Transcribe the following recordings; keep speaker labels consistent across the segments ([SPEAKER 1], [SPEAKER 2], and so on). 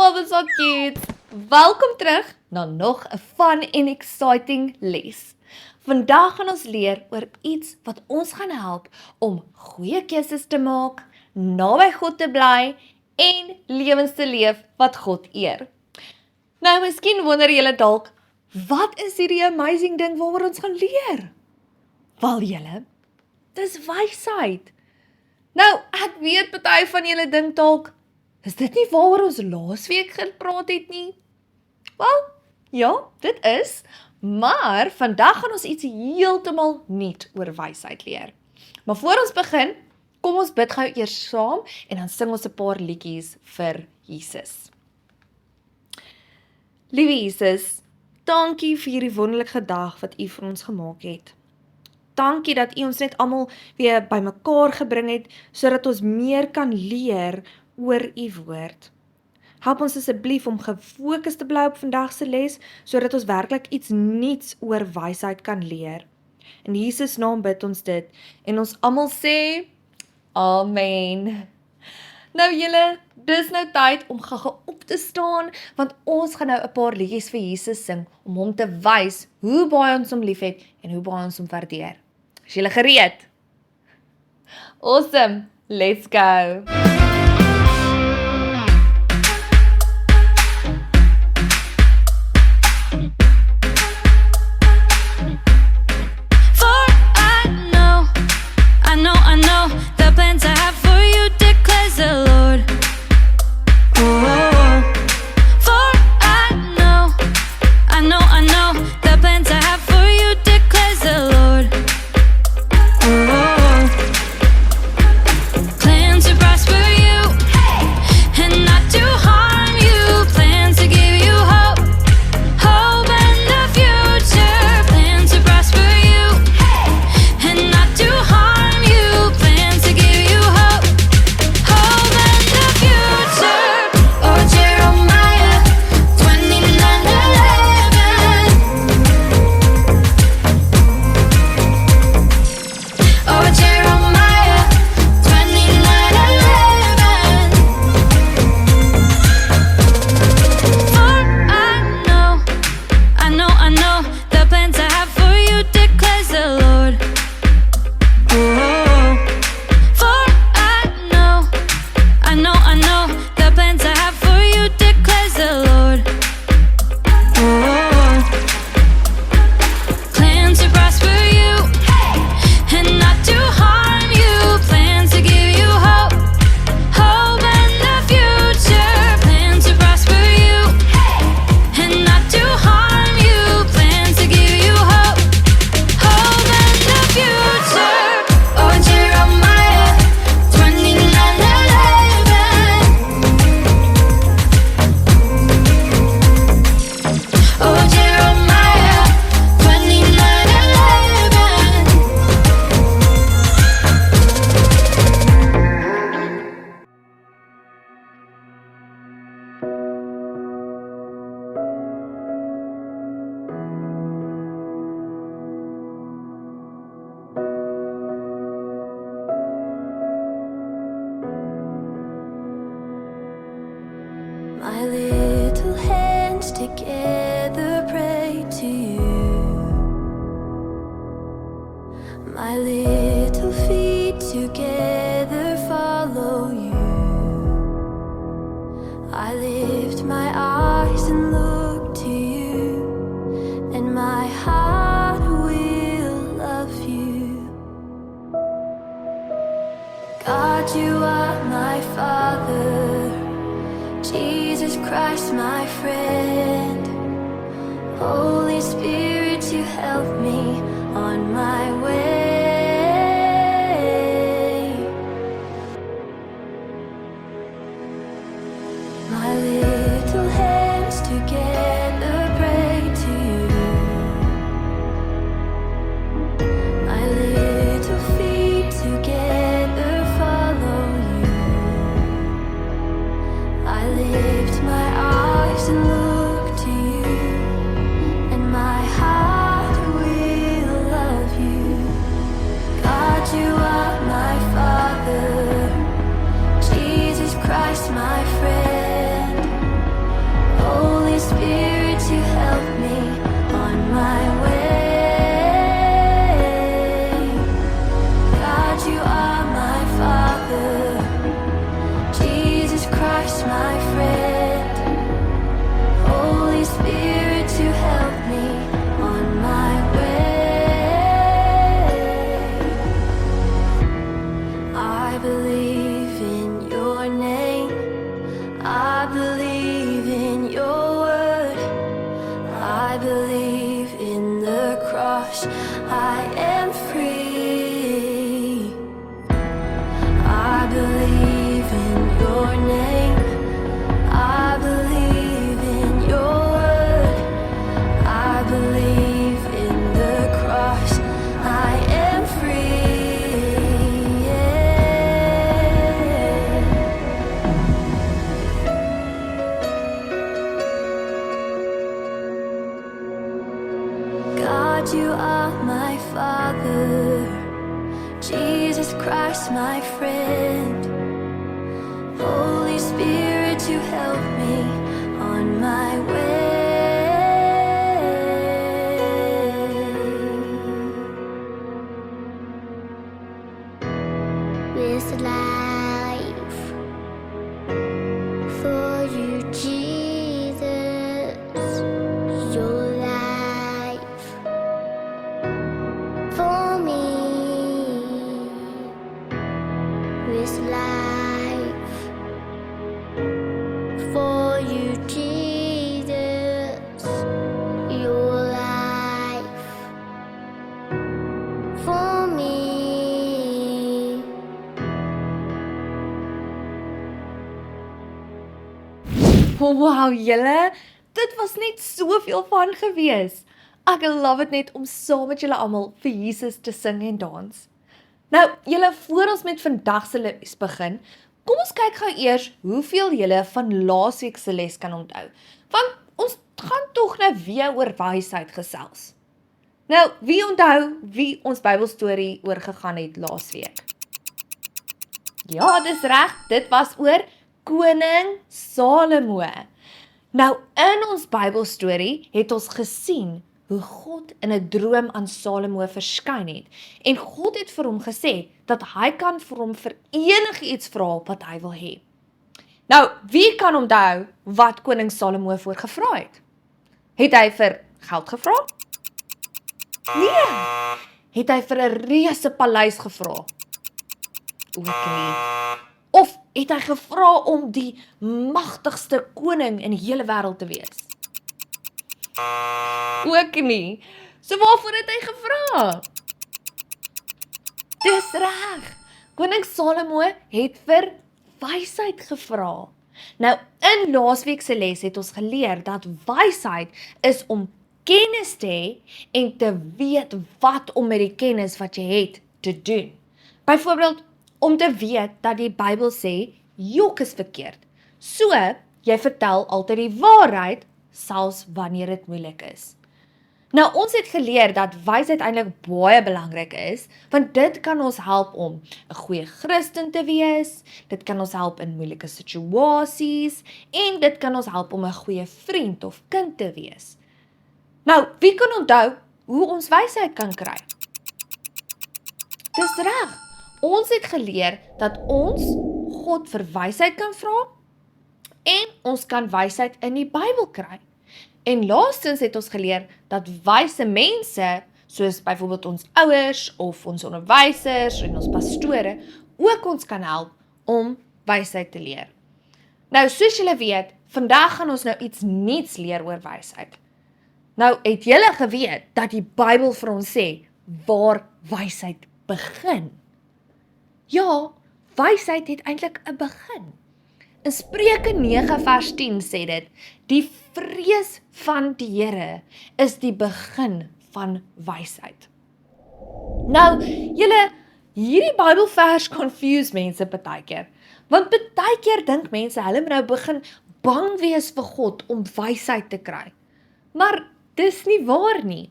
[SPEAKER 1] so cute! Welkom terug na nog 'n fun en exciting les. Vandag gaan ons leer oor iets wat ons gaan help om goeie keuses te maak, naby God te bly en lewens te leef wat God eer. Nou, miskien wonder julle dalk, wat is hierdie amazing ding waaroor ons gaan leer? Wel julle, dis wysheid. Nou, ek weet party van julle dink dalk, is dit nie waaroor ons laasweek gepraat het nie? Wel, ja, dit is, maar vandag gaan ons iets heeltemal nuut oor wysheid leer. Maar voor ons begin, kom ons bid gou eers saam en dan sing ons 'n paar liedjies vir Jesus. Liewe Jesus, dankie vir hierdie wonderlike dag wat U vir ons gemaak het. Dankie dat U ons net almal weer bymekaar gebring het, sodat ons meer kan leer oor U woord. Help ons asseblief om gefokus te bly op vandag se les, sodat ons werklik iets nuuts oor wysheid kan leer. In Jesus naam bid ons dit, en ons almal sê, Amen. Nou julle, dis nou tyd om gou op te staan, want ons gaan nou 'n paar liedjies vir Jesus sing, om hom te wys hoe baie ons hom liefhet, en hoe baie ons hom waardeer. Is julle gereed? Awesome, let's go!
[SPEAKER 2] My little hands together pray to you. My little feet together follow you. I lift my eyes and look to you, and my heart will love you. God, you are my Father, Jesus Christ, my friend. Holy Spirit, you help me on my way. My little hands together pray to you. My little feet together follow you. I lift my eyes and look to you, and my heart will love you. Jesus Christ, my friend. Holy Spirit, you help me on my way. With life for you, Jesus, your life for me. With life for you, Jesus, your life for me.
[SPEAKER 1] Wow, julle, dit was net soveel van gewees. Ek love dit net om saam met julle almal vir Jesus te sing en dans. Nou, julle, voor ons met vandag se les begin, kom ons kyk gou eers hoeveel julle van laasweek se les kan onthou. Want ons gaan tog nou weer oor wysheid gesels. Nou, wie onthou wie ons Bybelstorie oor gegaan het laasweek? Ja, dis reg, dit was oor Koning Salomo. Nou, in ons Bybelstorie het ons gesien hoe God in 'n droom aan Salomo verskyn het. En God het vir hom gesê dat hy kan vir hom vir enigiets vra wat hy wil hê. Nou, wie kan onthou wat koning Salomo voorgevra het? Het hy vir geld gevra? Nee. Het hy vir 'n reuse paleis gevra? Ook nie. Of het hy gevra om die magtigste koning in die hele wêreld te wees? Ook nie. So waarvoor het hy gevra? Dis reg. Koning Salomo het vir wysheid gevra. Nou, in laasweek se les het ons geleer dat wysheid is om kennis te hê en te weet wat om met die kennis wat jy het te doen. Byvoorbeeld, om te weet dat die Bybel sê, jok is verkeerd. So, jy vertel altyd die waarheid, selfs wanneer dit moeilik is. Nou, ons het geleer dat wysheid eintlik baie belangrik is, want dit kan ons help om 'n goeie Christen te wees, dit kan ons help in moeilike situasies, en dit kan ons help om 'n goeie vriend of kind te wees. Nou, wie kan onthou hoe ons wysheid kan kry? Dis reg. Ons het geleer dat ons God vir wysheid kan vra en ons kan wysheid in die Bybel kry. En laastens het ons geleer dat wyse mense, soos byvoorbeeld ons ouers of ons onderwysers en ons pastore, ook ons kan help om wysheid te leer. Nou, soos julle weet, vandag gaan ons nou iets nuuts leer oor wysheid. Nou, het julle geweet dat die Bybel vir ons sê waar wysheid begin? Ja, wysheid het eintlik 'n begin. In Spreuke 9 vers 10 sê dit, die vrees van die Here is die begin van wysheid. Nou, julle, hierdie Bybelvers confuse mense partykeer, want partykeer dink mense hulle moet nou begin bang wees vir God om wysheid te kry. Maar dis nie waar nie.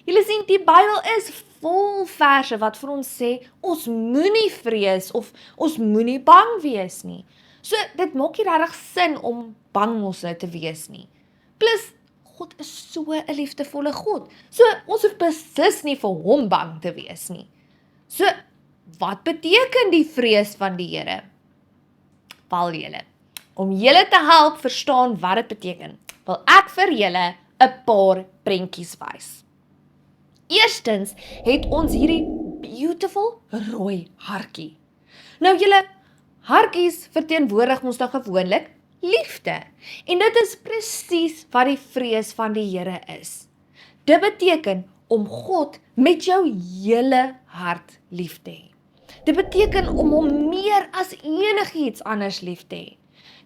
[SPEAKER 1] Julle sien, die Bybel is vol verse wat vir ons sê, ons moenie vrees of ons moenie bang wees nie. So, dit maak nie regtig sin om bang mos nou te wees nie. Plus, God is so 'n liefdevolle God. So, ons hoef beslis nie vir hom bang te wees nie. So, wat beteken die vrees van die Here? Wel julle, om julle te help verstaan wat dit beteken, wil ek vir julle 'n paar prentjies wys. Eerstens het ons hierdie beautiful rooi hartjie. Nou julle, hartjies verteenwoordig ons nou gewoonlik liefde. En dit is presies wat die vrees van die Here is. Dit beteken om God met jou hele hart lief te hê. Dit beteken om hom meer as enigiets anders lief te hê.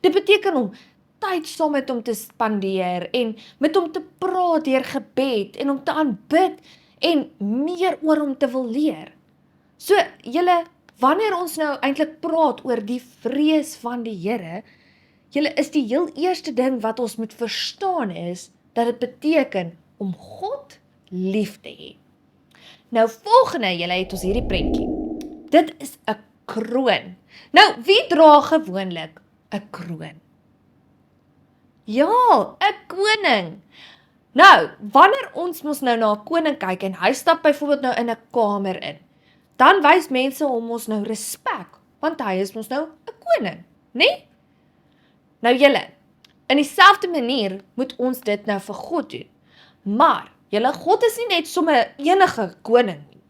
[SPEAKER 1] Dit beteken om tyd saam met hom te spandeer en met hom te praat deur gebed en om te aanbid en meer oor hom te wil leer. So, julle, wanneer ons nou eintlik praat oor die vrees van die Here, julle, is die heel eerste ding wat ons moet verstaan is, dat dit beteken om God lief te hê. Nou volgende, julle, het ons hierdie prentjie. Dit is 'n kroon. Nou, wie dra gewoonlik 'n kroon? Ja, 'n koning. Nou, wanneer ons mos nou na 'n koning kyk en hy stap byvoorbeeld nou in 'n kamer in, dan wys mense hom mos nou respek, want hy is mos nou 'n koning, né? Nou julle, in dieselfde manier moet ons dit nou vir God doen. Maar, julle, God is nie net sommer enige koning nie.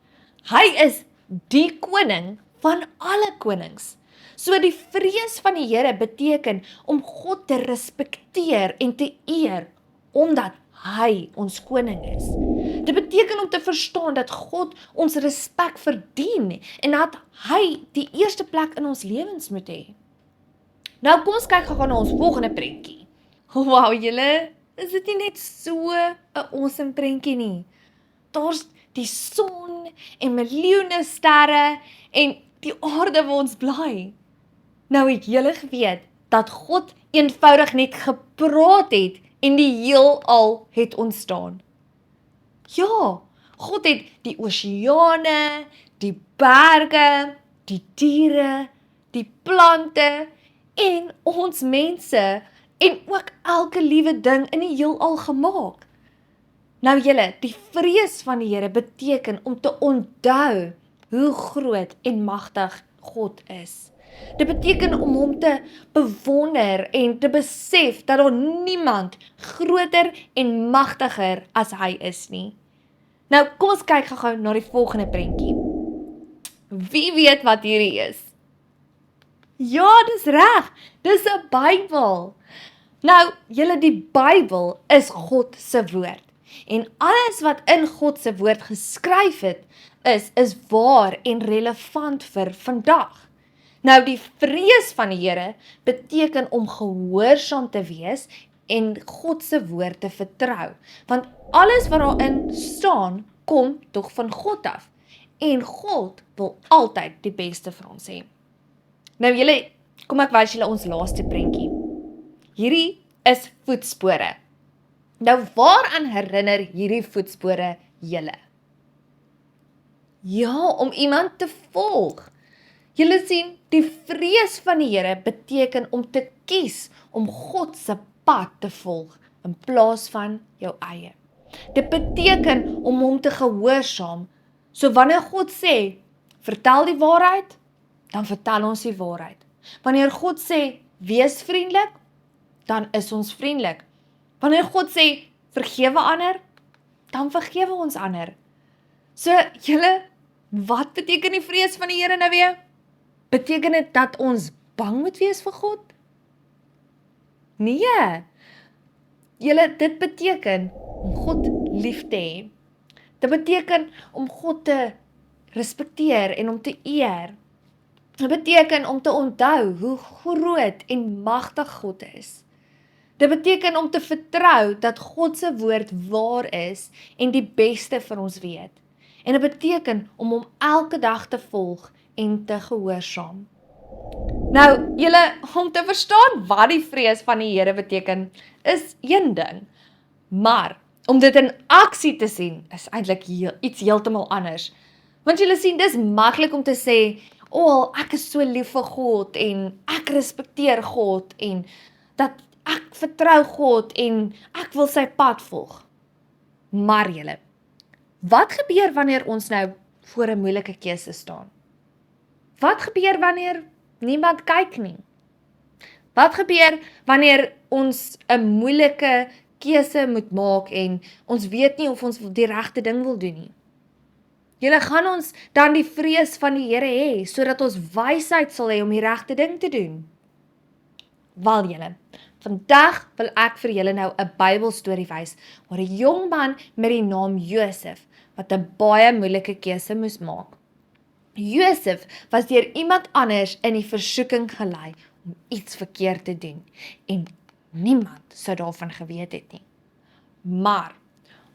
[SPEAKER 1] Hy is die koning van alle konings. So die vrees van die Here beteken om God te respekteer en te eer, omdat hy ons koning is. Dit beteken om te verstaan dat God ons respek verdien en dat hy die eerste plek in ons lewens moet hê. Nou kom ons kyk gou na ons volgende prentjie. Wow, julle, is dit nie net so 'n awesome prentjie nie? Daar's die son en miljoene sterre en die aarde waar ons bly. Nou het julle geweet dat God eenvoudig net gepraat het en die heelal het ontstaan. Ja, God het die oseane, die berge, die diere, die plante en ons mense en ook elke liewe ding in die heelal gemaak. Nou julle, die vrees van die Here beteken om te onthou hoe groot en magtig God is. Dit beteken om hom te bewonder en te besef dat daar niemand groter en magtiger as hy is nie. Nou, kom ons kyk gou na die volgende prentjie. Wie weet wat hierdie is? Ja, dis reg. Dis 'n Bybel. Nou, julle, die Bybel is God se woord. En alles wat in God se woord geskryf het, is waar en relevant vir vandag. Nou, die vrees van die Here beteken om gehoorsaam te wees en God se woord te vertrou. Want alles wat daarin staan, kom tog van God af. En God wil altyd die beste vir ons hê. Nou julle, kom ek wys julle ons laaste prentjie. Hierdie is voetspore. Nou waaraan herinner hierdie voetspore julle? Ja, om iemand te volg. Julle sien, die vrees van die Here beteken om te kies om God se pad te volg in plaas van jou eie. Dit beteken om hom te gehoorsaam. So wanneer God sê, vertel die waarheid, dan vertel ons die waarheid. Wanneer God sê, wees vriendelik, dan is ons vriendelik. Wanneer God sê, vergewe ander, dan vergewe ons ander. So, julle, wat beteken die vrees van die Here nou weer? Beteken dit dat ons bang moet wees vir God? Nee. Julle, dit beteken om God lief te hê. Dit beteken om God te respekteer en om te eer. Dit beteken om te onthou hoe groot en magtig God is. Dit beteken om te vertrou dat God se woord waar is en die beste vir ons weet. En dit beteken om hom elke dag te volg en te gehoorsaam. Nou, julle, om te verstaan wat die vrees van die Here beteken, is een ding. Maar om dit in aksie te sien, is eintlik iets heeltemal anders. Want julle sien, dis maklik om te sê, ek is so lief vir God en ek respekteer God en dat ek vertrou God en ek wil sy pad volg. Maar julle, wat gebeur wanneer ons nou voor 'n moeilike keuse staan? Wat gebeur wanneer niemand kyk nie? Wat gebeur wanneer ons 'n moeilike keuse moet maak en ons weet nie of ons die regte ding wil doen nie? Julle, gaan ons dan die vrees van die Here hê, sodat ons wysheid sal hê om die regte ding te doen? Wel julle, vandag wil ek vir julle nou 'n Bybelstorie wys, waar 'n jong man met die naam Josef, wat 'n baie moeilike keuse moes maak. Josef was deur iemand anders in die versoeking gelei om iets verkeerd te doen, en niemand sou daarvan geweet het nie. Maar,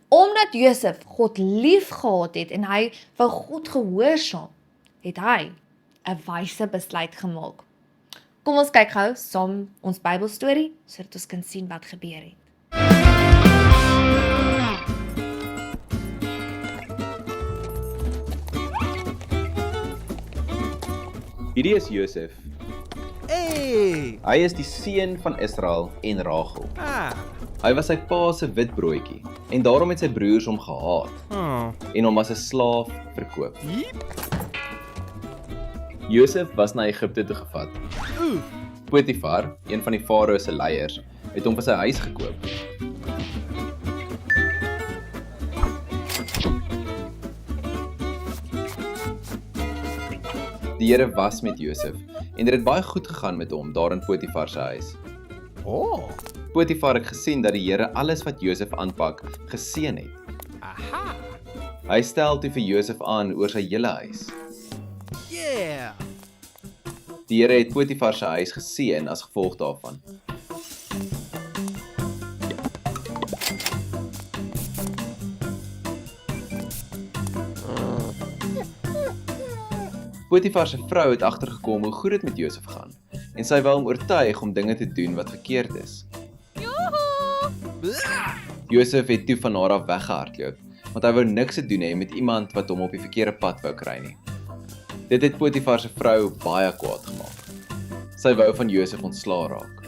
[SPEAKER 1] omdat Josef God lief gehad het en hy wou God gehoorsaam, het hy 'n wyse besluit gemaak. Kom ons kyk gou saam ons Bybelstorie, sodat ons kan sien wat gebeur het.
[SPEAKER 3] Hierdie is Josef.
[SPEAKER 4] Hey!
[SPEAKER 3] Hy is die seun van Israel en Rachel. Hy was sy pa se wit broodjie en daarom het sy broers hom gehaat en hom as 'n slaaf verkoop. Josef was na Egipte toe gevat. Potifar, een van die farao se leiers, het hom vir sy huis gekoop. Die Here was met Josef en dit het baie goed gegaan met hom daar in Potifar se huis. Potifar het gesien dat die Here alles wat Josef aanpak geseën het.
[SPEAKER 4] Aha!
[SPEAKER 3] Hy stel toe vir Josef aan oor sy hele huis.
[SPEAKER 4] Yeah!
[SPEAKER 3] Die Here het Potifar se huis geseën as gevolg daarvan. Potifar se vrou het agtergekom hoe goed dit met Josef gaan en sy wou hom oortuig om dinge te doen wat verkeerd is. Josef het toe van haar af weggehardloop, want hy wou niks te doen hê met iemand wat hom op die verkeerde pad wou kry nie. Dit het Potifar se vrou baie kwaad gemaak. Sy wou van Josef ontslaa raak.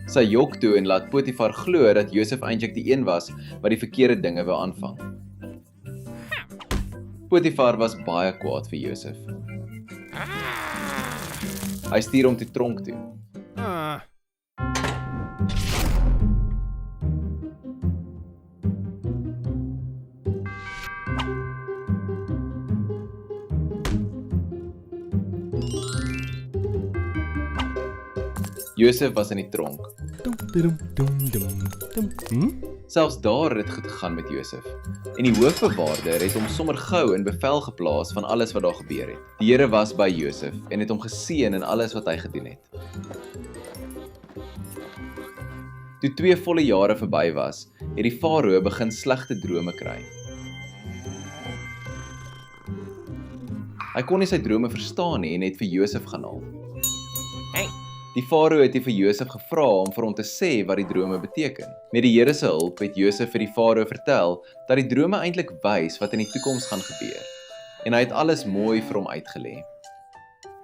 [SPEAKER 3] Sy jok toe en laat Potifar glo dat Josef eintlik die een was wat die verkeerde dinge wou aanvang. Potifar was baie kwaad vir Josef. Hy stuur hom toe tronk toe. Josef was in die tronk. Selfs daar het dit goed gegaan met Josef. En die hoofbewaarder het hom sommer gou in bevel geplaas van alles wat daar gebeur het. Die Here was by Josef en het hom geseën in alles wat hy gedoen het. Toe 2 volle jare verby was, het die farao begin slegte drome kry. Hy kon nie sy drome verstaan nie en het vir Josef gaan haal. Die farao het vir Josef gevra om vir hom te sê wat die drome beteken. Met die Here se hulp het Josef vir die farao vertel dat die drome eintlik wys wat in die toekoms gaan gebeur. En hy het alles mooi vir hom uitgelê.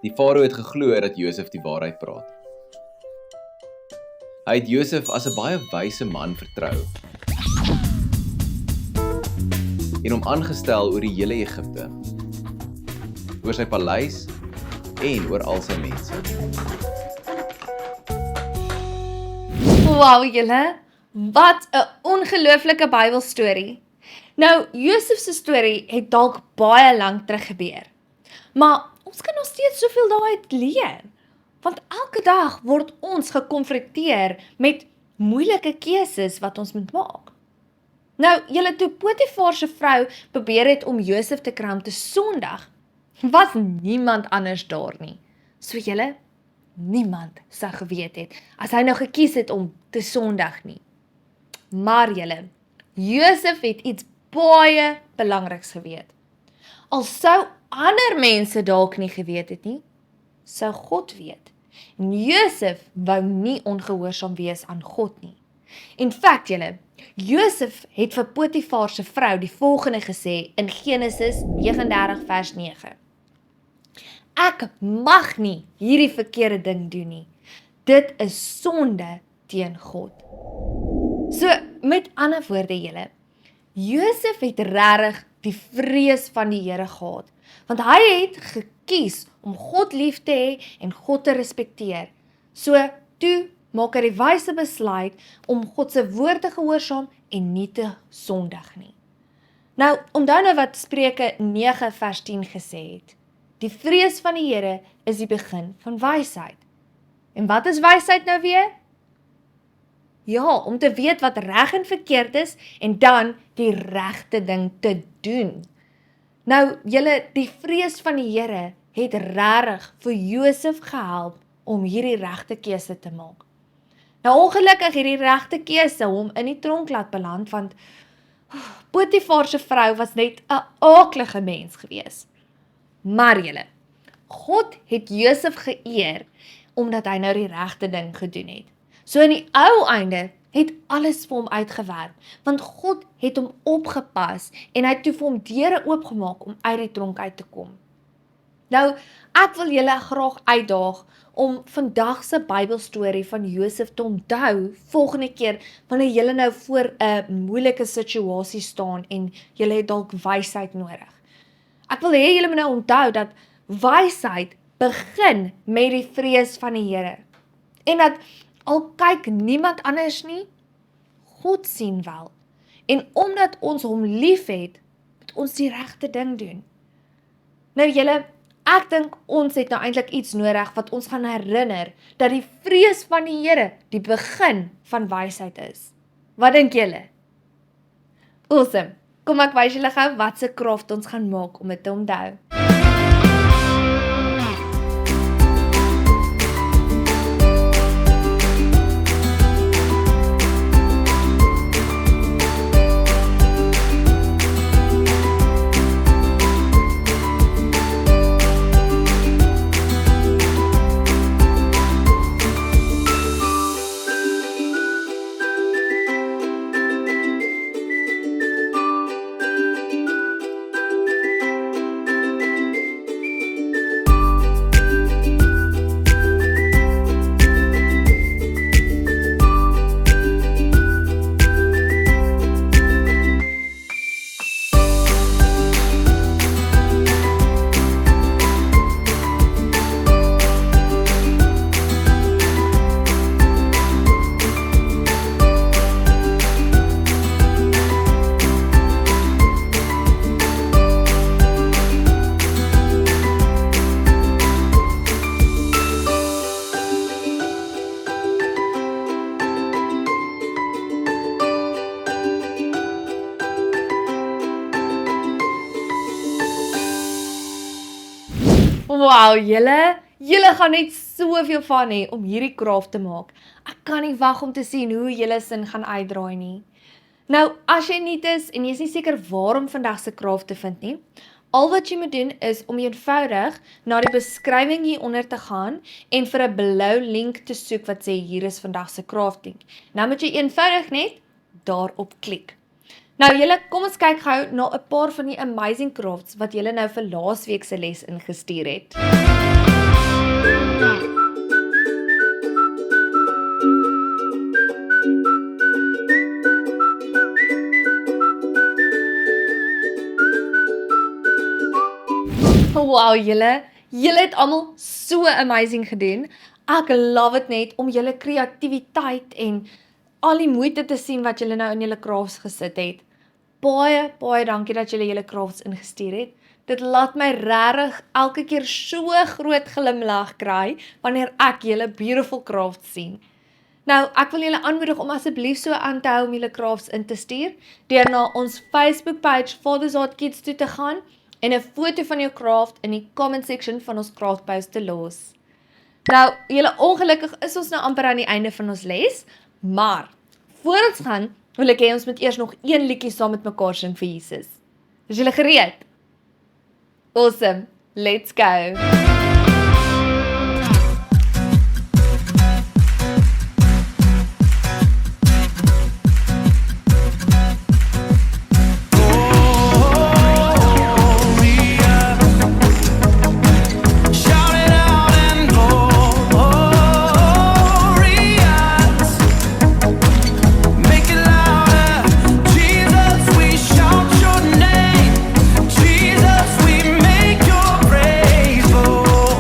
[SPEAKER 3] Die farao het geglo dat Josef die waarheid praat. Hy het Josef as 'n baie wyse man vertrou en hom aangestel oor die hele Egipte, oor sy paleis en oor al sy mense.
[SPEAKER 1] Wow julle, wat 'n ongelooflike Bybelstorie. Nou, Josef se storie het dalk baie lank terug gebeur. Maar ons kan nog steeds soveel daaruit leer. Want elke dag word ons gekonfronteer met moeilike keuses wat ons moet maak. Nou, julle toe Potifar se vrou probeer het om Josef te kry om te sondig, was niemand anders daar nie. So julle, niemand sou geweet het as hy nou gekies het om te sondig nie. Maar julle, Josef het iets baie belangriks geweet. Al sou ander mense dalk nie geweet het nie, sou God weet. En Josef wou nie ongehoorsaam wees aan God nie. In feite julle, Josef het vir Potifar se vrou die volgende gesê in Genesis 39 vers 9. Ek mag nie hierdie verkeerde ding doen nie. Dit is sonde teen God. So, met ander woorde julle, Josef het regtig die vrees van die Here gehad, want hy het gekies om God lief te hê en God te respekteer. So, toe maak hy die wyse besluit om God se woord te gehoorsaam en nie te sondig nie. Nou, onthou nou wat Spreuke 9 vers 10 gesê het. Die vrees van die Here is die begin van wysheid. En wat is wysheid nou weer? Ja, om te weet wat reg en verkeerd is en dan die regte ding te doen. Nou, julle, die vrees van die Here het regtig vir Josef gehelp om hierdie regte keuse te maak. Nou ongelukkig hierdie regte keuse hom in die tronk laat beland, want Potifar se vrou was net 'n aaklige mens gewees. Maar julle, God het Josef geëer omdat hy nou die regte ding gedoen het. So in die ou einde het alles vir hom uitgewerk, want God het hom opgepas en hy het toe vir hom deure oopgemaak om uit die tronk uit te kom. Nou, ek wil julle graag uitdaag om vandag se Bybelstorie van Josef te onthou volgende keer wanneer julle nou voor 'n moeilike situasie staan en julle het dalk wysheid nodig. Ek wil hê julle moet nou onthou dat wysheid begin met die vrees van die Here. En dat al kyk niemand anders nie, God sien wel. En omdat ons hom liefhet, moet ons die regte ding doen. Nou julle, ek dink ons het nou eintlik iets nodig wat ons gaan herinner dat die vrees van die Here die begin van wysheid is. Wat dink julle? Awesome. Kom ek wys julle gou wat se craft ons gaan maak om dit te onthou. Wow, julle gaan net soveel van hê om hierdie craft te maak. Ek kan nie wag om te sien hoe julle sin gaan uitdraai nie. Nou, as jy nie is en jy is nie seker waar om vandag se craft te vind nie, al wat jy moet doen is om eenvoudig na die beskrywing hieronder te gaan en vir 'n blou link te soek wat sê hier is vandag se craft link. Nou moet jy eenvoudig net daarop klik. Nou julle, kom ons kyk gou na 'n paar van die amazing crafts wat julle nou vir laasweek se les ingestuur het. Wow julle het almal so amazing gedoen. Ek love dit net om julle kreatiwiteit en al die moeite te sien wat julle nou in julle crafts gesit het. Baie dankie dat julle julle crafts ingestuur het. Dit laat my regtig elke keer so groot glimlag kry wanneer ek julle beautiful crafts sien. Nou, ek wil julle aanmoedig om asseblief so aan te hou om julle crafts in te stuur deur na ons Facebook page Father's Heart Kids toe te gaan en 'n foto van jou craft in die comment section van ons craft post te los. Nou, julle ongelukkig is ons nou amper aan die einde van ons les, maar voor ons gaan, wil ek hê ons moet eers nog een liedjie saam met mekaar sing vir Jesus. Is julle gereed? Awesome, let's go!
[SPEAKER 5] Jesus, we make your praise, Lord.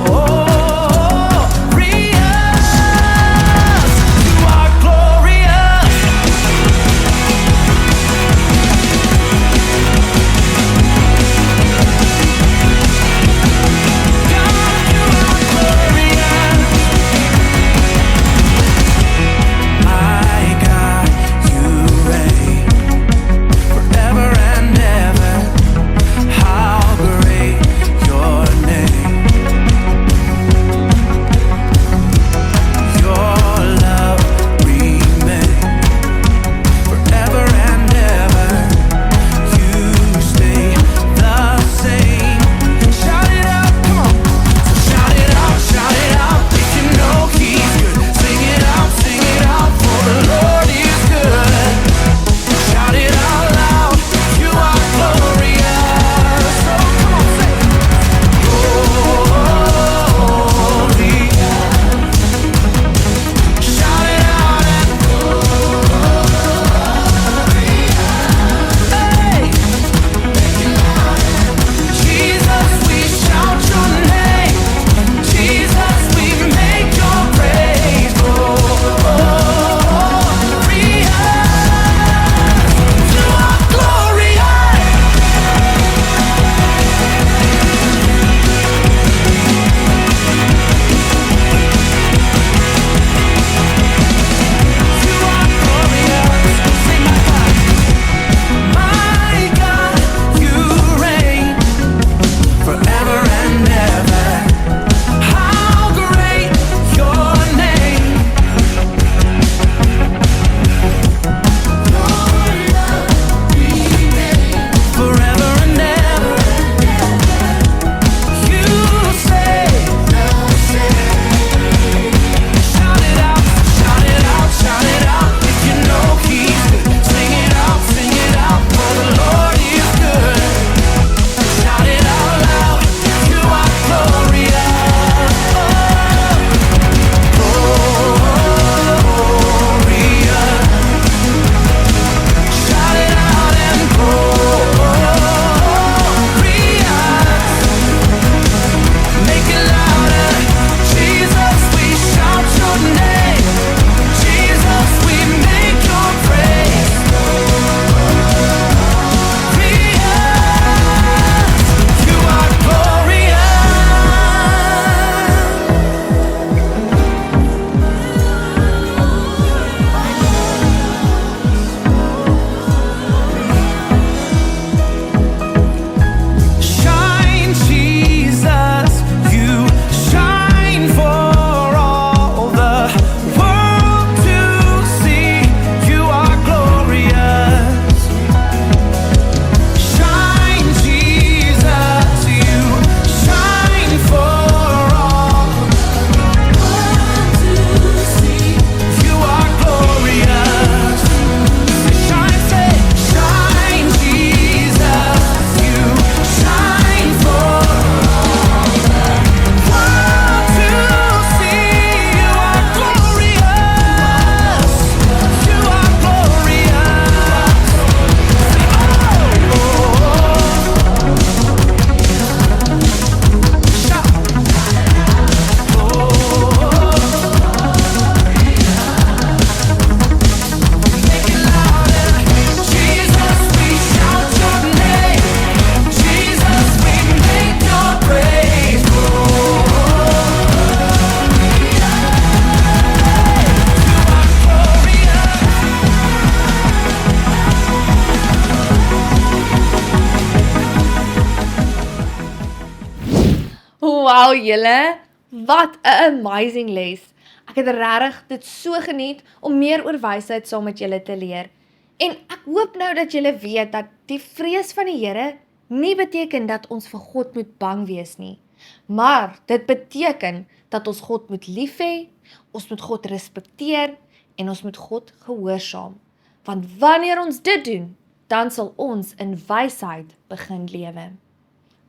[SPEAKER 1] Wow julle, wat 'n amazing les. Ek het regtig dit so geniet om meer oor wysheid saam met julle te leer. En ek hoop nou dat julle weet dat die vrees van die Here nie beteken dat ons vir God moet bang wees nie. Maar dit beteken dat ons God moet lief hê, ons moet God respekteer en ons moet God gehoorsaam. Want wanneer ons dit doen, dan sal ons in wysheid begin lewe.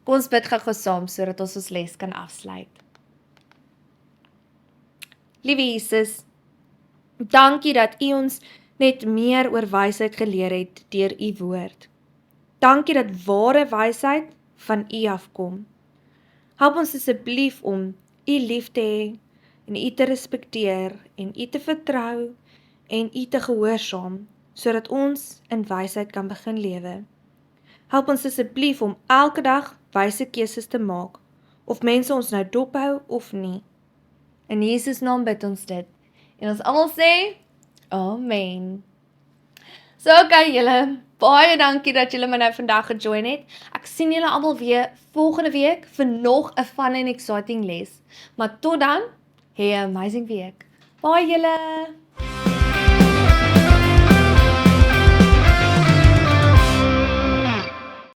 [SPEAKER 1] Kom ons bid gou saam sodat ons les kan afsluit. Liewe Jesus, dankie dat U ons net meer oor wysheid geleer het deur U woord. Dankie dat ware wysheid van U afkom. Help ons asseblief om U lief te hê en U te respekteer en U te vertrou en U te gehoorsaam, sodat ons in wysheid kan begin lewe. Help ons asseblief om elke dag wyse keuses te maak, of mense ons nou dophou of nie. In Jesus naam bid ons dit. En ons almal sê, Amen. So okay julle, baie dankie dat julle my nou vandag gejoin het. Ek sien julle almal weer volgende week vir nog 'n fun and exciting les. Maar tot dan, hê 'n amazing week. Bye julle.